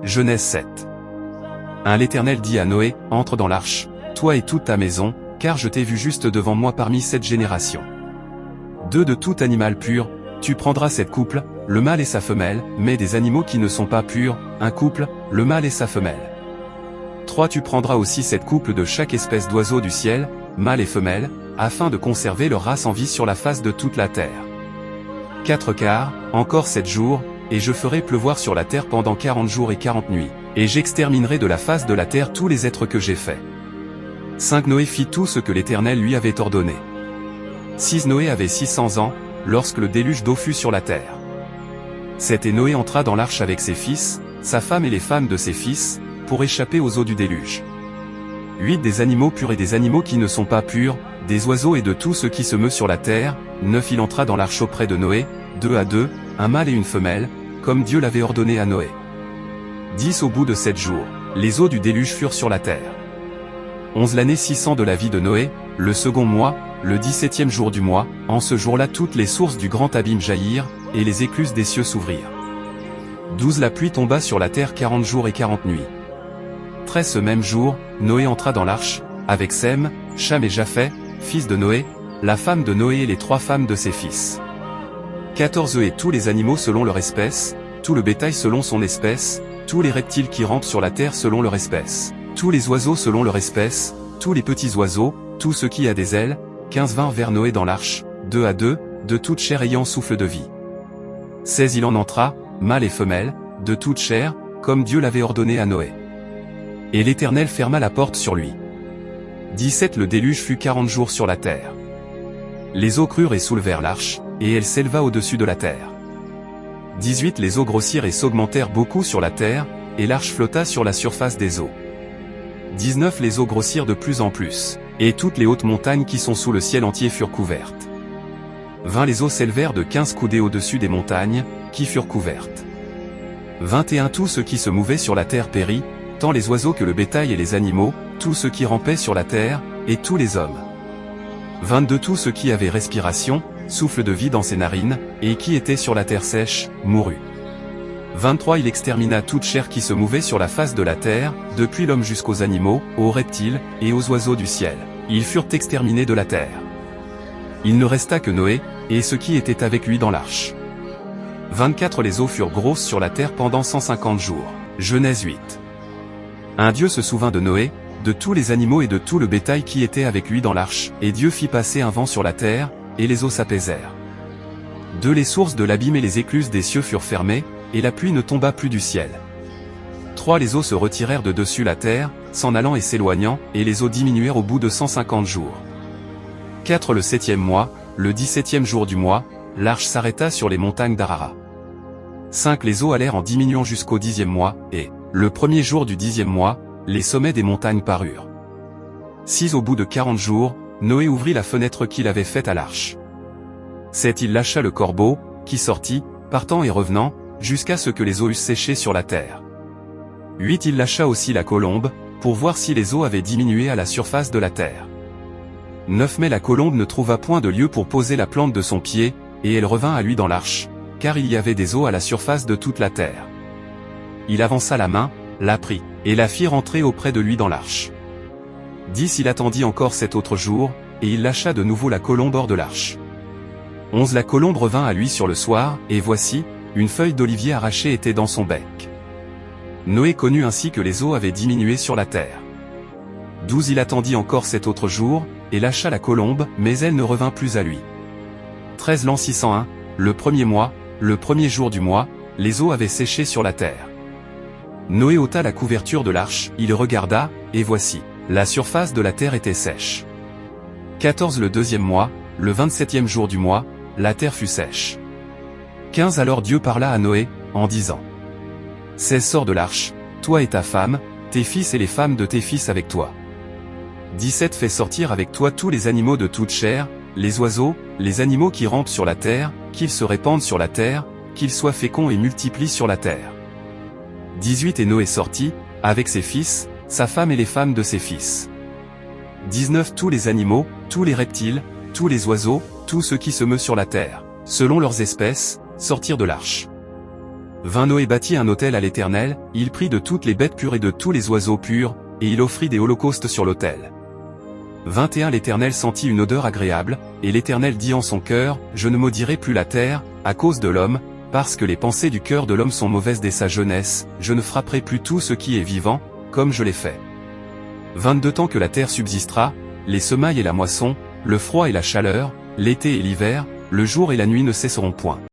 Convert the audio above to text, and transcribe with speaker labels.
Speaker 1: Genèse 7. 1. L'Éternel dit à Noé, entre dans l'arche, toi et toute ta maison, car je t'ai vu juste devant moi parmi cette génération. 2. De tout animal pur, tu prendras sept couples, le mâle et sa femelle, mais des animaux qui ne sont pas purs, un couple, le mâle et sa femelle. 3. Tu prendras aussi sept couples de chaque espèce d'oiseau du ciel, mâle et femelle, afin de conserver leur race en vie sur la face de toute la terre. 4. Car, encore 7 jours, et je ferai pleuvoir sur la terre pendant 40 jours et 40 nuits, et j'exterminerai de la face de la terre tous les êtres que j'ai faits. 5. Noé fit tout ce que l'Éternel lui avait ordonné. 6. Noé avait 600 ans, lorsque le déluge d'eau fut sur la terre. 7. Et Noé entra dans l'arche avec ses fils, sa femme et les femmes de ses fils, pour échapper aux eaux du déluge. 8. Des animaux purs et des animaux qui ne sont pas purs, des oiseaux et de tout ce qui se meut sur la terre. 9. Il entra dans l'arche auprès de Noé, 2 à 2, un mâle et une femelle, comme Dieu l'avait ordonné à Noé. 10. Au bout de 7 jours, les eaux du déluge furent sur la terre. 11. L'année 600 de la vie de Noé, le second mois, le 17e jour du mois, en ce jour-là toutes les sources du grand abîme jaillirent, et les écluses des cieux s'ouvrirent. 12. La pluie tomba sur la terre 40 jours et 40 nuits. 13. Ce même jour, Noé entra dans l'arche, avec Sem, Cham et Japheth, fils de Noé, la femme de Noé et les 3 femmes de ses fils. 14. Et tous les animaux selon leur espèce, tout le bétail selon son espèce, tous les reptiles qui rampent sur la terre selon leur espèce, tous les oiseaux selon leur espèce, tous les petits oiseaux, tout ce qui a des ailes. 15. Vinrent vers Noé dans l'arche, 2 à 2, de toute chair ayant souffle de vie. 16. Il en entra, mâle et femelle, de toute chair, comme Dieu l'avait ordonné à Noé. Et l'Éternel ferma la porte sur lui. 17. Le déluge fut 40 jours sur la terre. Les eaux crurent et soulevèrent l'arche, et elle s'éleva au-dessus de la terre. 18. Les eaux grossirent et s'augmentèrent beaucoup sur la terre, et l'arche flotta sur la surface des eaux. 19. Les eaux grossirent de plus en plus, et toutes les hautes montagnes qui sont sous le ciel entier furent couvertes. 20. Les eaux s'élevèrent de 15 coudées au-dessus des montagnes, qui furent couvertes. 21. Tout ce qui se mouvait sur la terre périt, tant les oiseaux que le bétail et les animaux, tout ce qui rampait sur la terre, et tous les hommes. 22. Tout ce qui avait respiration, souffle de vie dans ses narines, et qui était sur la terre sèche, mourut. 23. Il extermina toute chair qui se mouvait sur la face de la terre, depuis l'homme jusqu'aux animaux, aux reptiles, et aux oiseaux du ciel. Ils furent exterminés de la terre. Il ne resta que Noé, et ceux qui étaient avec lui dans l'arche. 24. Les eaux furent grosses sur la terre pendant 150 jours. Genèse 8. Un Dieu se souvint de Noé, de tous les animaux et de tout le bétail qui était avec lui dans l'arche, et Dieu fit passer un vent sur la terre, et les eaux s'apaisèrent. 2. Les sources de l'abîme et les écluses des cieux furent fermées, et la pluie ne tomba plus du ciel. 3. Les eaux se retirèrent de dessus la terre, s'en allant et s'éloignant, et les eaux diminuèrent au bout de 150 jours. 4. Le 7e mois, le 17e jour du mois, l'arche s'arrêta sur les montagnes d'Arara. 5. Les eaux allèrent en diminuant jusqu'au 10e mois, et, le premier jour du 10e mois, les sommets des montagnes parurent. 6. Au bout de 40 jours, Noé ouvrit la fenêtre qu'il avait faite à l'arche. 7. Il lâcha le corbeau, qui sortit, partant et revenant, jusqu'à ce que les eaux eussent séché sur la terre. 8. Il lâcha aussi la colombe, pour voir si les eaux avaient diminué à la surface de la terre. 9. Mais la colombe ne trouva point de lieu pour poser la plante de son pied, et elle revint à lui dans l'arche, car il y avait des eaux à la surface de toute la terre. Il avança la main, la prit, et la fit rentrer auprès de lui dans l'arche. 10. Il attendit encore 7 autres jours, et il lâcha de nouveau la colombe hors de l'arche. 11. La colombe revint à lui sur le soir, et voici, une feuille d'olivier arrachée était dans son bec. Noé connut ainsi que les eaux avaient diminué sur la terre. 12. Il attendit encore 7 autres jours, et lâcha la colombe, mais elle ne revint plus à lui. 13. L'an 601, le premier mois, le premier jour du mois, les eaux avaient séché sur la terre. Noé ôta la couverture de l'arche, il regarda, et voici, la surface de la terre était sèche. 14. Le 2e mois, le 27e jour du mois, la terre fut sèche. 15. Alors Dieu parla à Noé, en disant: 16. Sors de l'arche, toi et ta femme, tes fils et les femmes de tes fils avec toi. 17. Fais sortir avec toi tous les animaux de toute chair, les oiseaux, les animaux qui rampent sur la terre, qu'ils se répandent sur la terre, qu'ils soient féconds et multiplient sur la terre. 18. Et Noé sortit, avec ses fils, sa femme et les femmes de ses fils. 19. Tous les animaux, tous les reptiles, tous les oiseaux, tout ce qui se meut sur la terre, selon leurs espèces, sortirent de l'arche. 20 Noé bâtit un autel à l'Éternel, il prit de toutes les bêtes pures et de tous les oiseaux purs, et il offrit des holocaustes sur l'autel. 21 L'Éternel sentit une odeur agréable, et l'Éternel dit en son cœur, je ne maudirai plus la terre, à cause de l'homme, parce que les pensées du cœur de l'homme sont mauvaises dès sa jeunesse, je ne frapperai plus tout ce qui est vivant, comme je l'ai fait. 22 Tant que la terre subsistera, les semailles et la moisson, le froid et la chaleur, l'été et l'hiver, le jour et la nuit ne cesseront point.